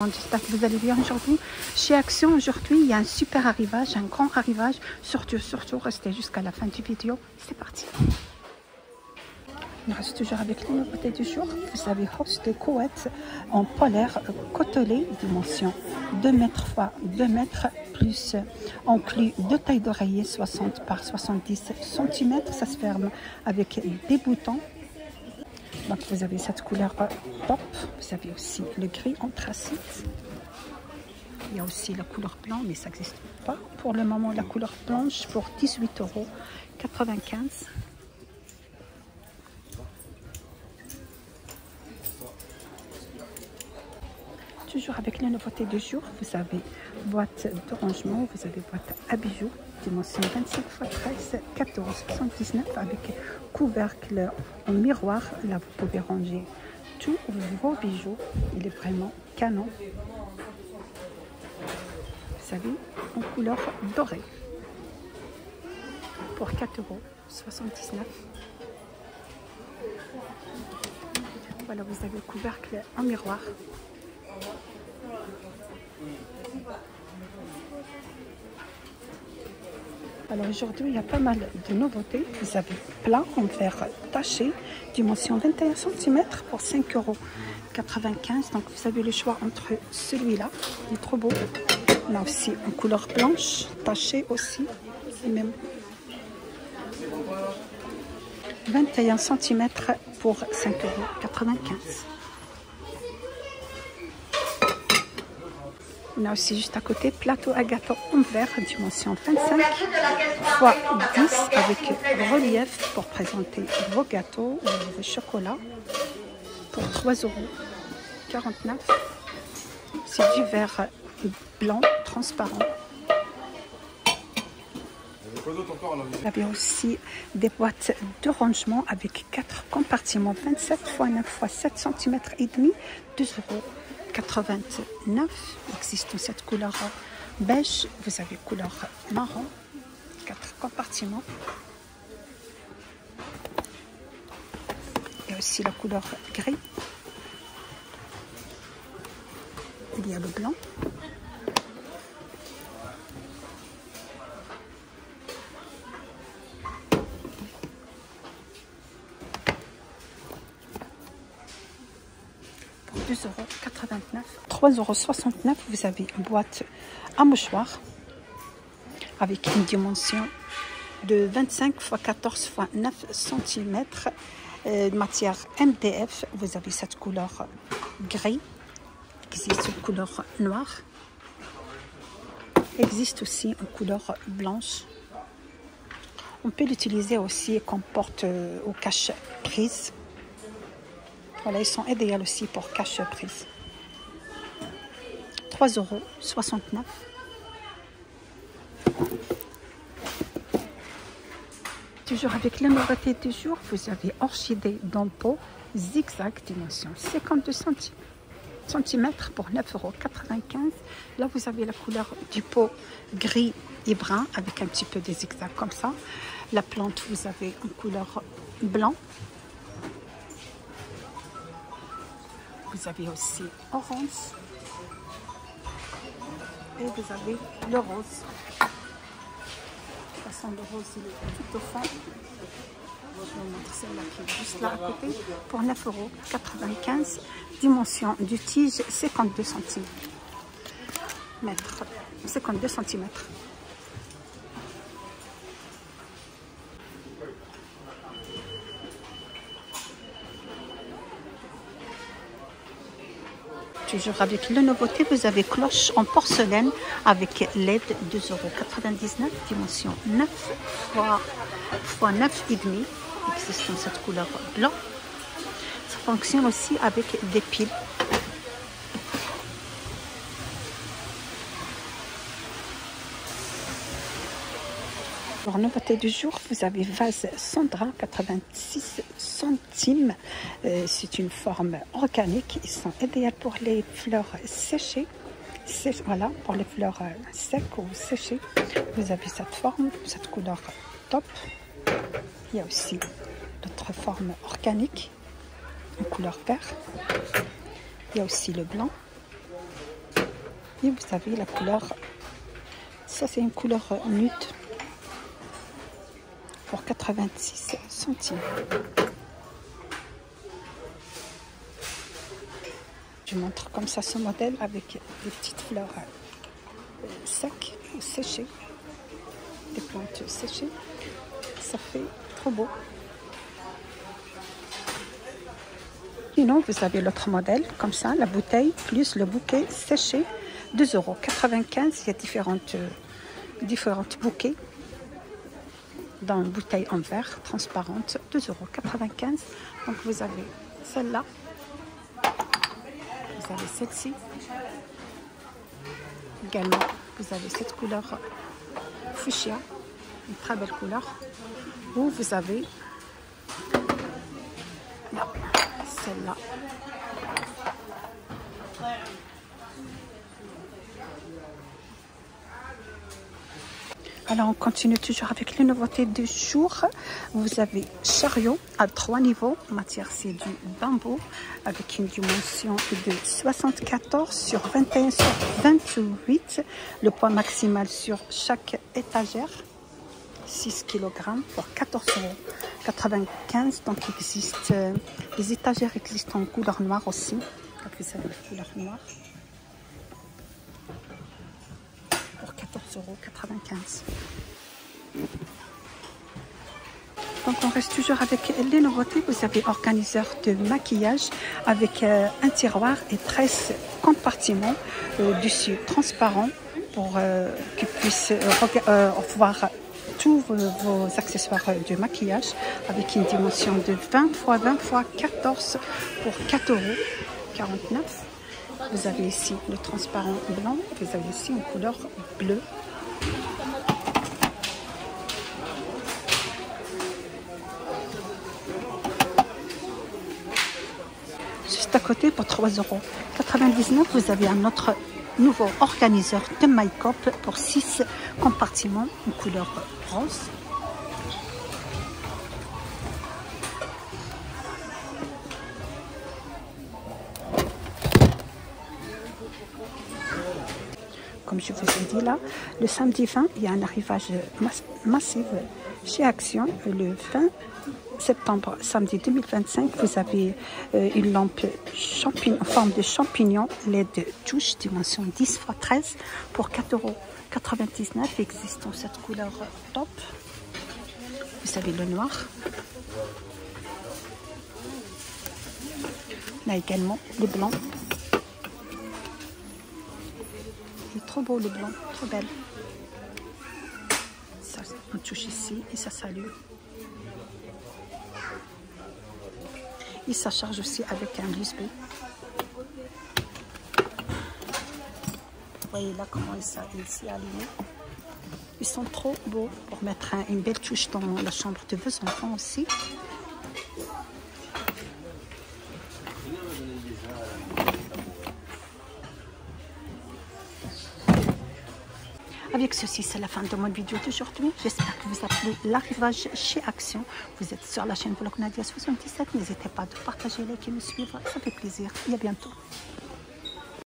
J'espère que vous allez bien aujourd'hui. Chez Action, aujourd'hui, il y a un super arrivage, un grand arrivage. Surtout, restez jusqu'à la fin du vidéo. C'est parti. On reste toujours avec les nouveautés du jour. Vous avez hausse de couette en polaire côtelé, dimension 2 mètres x 2 mètres, plus inclus deux tailles d'oreiller 60 par 70 cm. Ça se ferme avec des boutons. Donc vous avez cette couleur pop, vous avez aussi le gris anthracite. Il y a aussi la couleur blanc, mais ça n'existe pas pour le moment. La couleur blanche pour 18,95 €. Toujours avec les nouveautés du jour, vous avez boîte de rangement, vous avez boîte à bijoux, dimension 25 x 13, 14,79 € avec couvercle en miroir. Là, vous pouvez ranger tous vos bijoux. Il est vraiment canon. Vous savez, en couleur dorée pour 4,79 €. Voilà, vous avez le couvercle en miroir. Alors aujourd'hui, il y a pas mal de nouveautés. Vous avez plat en verre taché, dimension 21 cm pour 5,95 €. Donc vous avez le choix entre celui-là, il est trop beau. Là aussi en couleur blanche, taché aussi, même 21 cm pour 5,95 €. On a aussi juste à côté plateau à gâteau en verre, dimension 25 x 10 avec relief pour présenter vos gâteaux ou vos chocolats pour 3,49 €. C'est du verre blanc transparent. Vous avez aussi des boîtes de rangement avec 4 compartiments 27 x 9 x 7 cm et demi, 2,89 €. Il existe cette couleur beige, vous avez couleur marron, 4 compartiments. Il y a aussi la couleur gris. Il y a le blanc. Pour 2,89 €. 3,69 €, vous avez une boîte à mouchoir avec une dimension de 25 x 14 x 9 cm, matière MDF. Vous avez cette couleur gris, existe une couleur noire, existe aussi une couleur blanche. On peut l'utiliser aussi comme porte au cache-prise. Voilà, ils sont idéaux aussi pour cache-prise. 3,69 €. Toujours avec la nouveauté du jour, vous avez orchidée dans le pot zigzag, dimension 52 cm pour 9,95 €. Là, vous avez la couleur du pot gris et brun avec un petit peu de zigzag comme ça. La plante, vous avez en couleur blanc. Vous avez aussi orange. Et vous avez le rose. De toute façon, le rose, il est tout au fond. Je vais vous montrer celle-là qui est juste là à côté. Pour 9,95 €. Dimension du tige, 52 cm. 52 cm. Toujours avec la nouveauté, vous avez cloche en porcelaine avec LED, 2,99 €, dimension 9 x 9,5 €. Existe dans cette couleur blanc. Ça fonctionne aussi avec des piles. Pour nouveauté du jour, vous avez vase Sandra, 86 centimes. C'est une forme organique. Ils sont idéaux pour les fleurs séchées. Voilà, pour les fleurs secs ou séchées. Vous avez cette forme, cette couleur top. Il y a aussi d'autres formes organiques en couleur vert. Il y a aussi le blanc. Et vous avez la couleur, ça c'est une couleur nude pour 86 centimes. Je montre comme ça ce modèle avec des petites fleurs secs ou séchées, des plantes séchées. Ça fait trop beau. Sinon, vous avez l'autre modèle, comme ça, la bouteille plus le bouquet séché, 2,95 €. Il y a différentes bouquets dans une bouteille en verre transparente, 2,95 €. Donc vous avez celle-là, vous avez celle-ci. Également, vous avez cette couleur fuchsia, une très belle couleur. Ou vous avez là, celle-là. Alors on continue toujours avec les nouveautés du jour. Vous avez chariot à 3 niveaux. Matière c'est du bambou avec une dimension de 74 sur 21 sur 28. Le poids maximal sur chaque étagère, 6 kg pour 14,95 €. Donc il existe, les étagères existent en couleur noire aussi. Donc vous avez la couleur noire pour 14,95 €. Donc on reste toujours avec les nouveautés. Vous avez organiseur de maquillage avec un tiroir et 13 compartiments dessus transparent pour qu'ils puissent voir tous vos accessoires de maquillage avec une dimension de 20 x 20 x 14 pour 4,49 €. Vous avez ici le transparent blanc, vous avez ici une couleur bleue. Juste à côté pour 3,99 €, vous avez un autre nouveau organiseur de make-up pour 6 compartiments en couleur rose. Comme je vous ai dit là, le samedi 20, il y a un arrivage massif chez Action. Le 20 septembre, samedi 2025, vous avez une lampe en forme de champignon LED touche, dimension 10 x 13 pour 4,99 €. Existe en cette couleur top. Vous avez le noir. Là également, le blanc. Il est trop beau le blanc, trop belle. Ça, on touche ici et ça s'allume. Et ça charge aussi avec un USB. Vous voyez là comment il s'est allumé. Ils sont trop beaux pour mettre une belle touche dans la chambre de vos enfants aussi. Avec ceci, c'est la fin de mon vidéo d'aujourd'hui. J'espère que vous avez plu l'arrivage chez Action. Vous êtes sur la chaîne Vlog Nadia 77. N'hésitez pas à partager, liker, me suivre. Ça fait plaisir. Et à bientôt.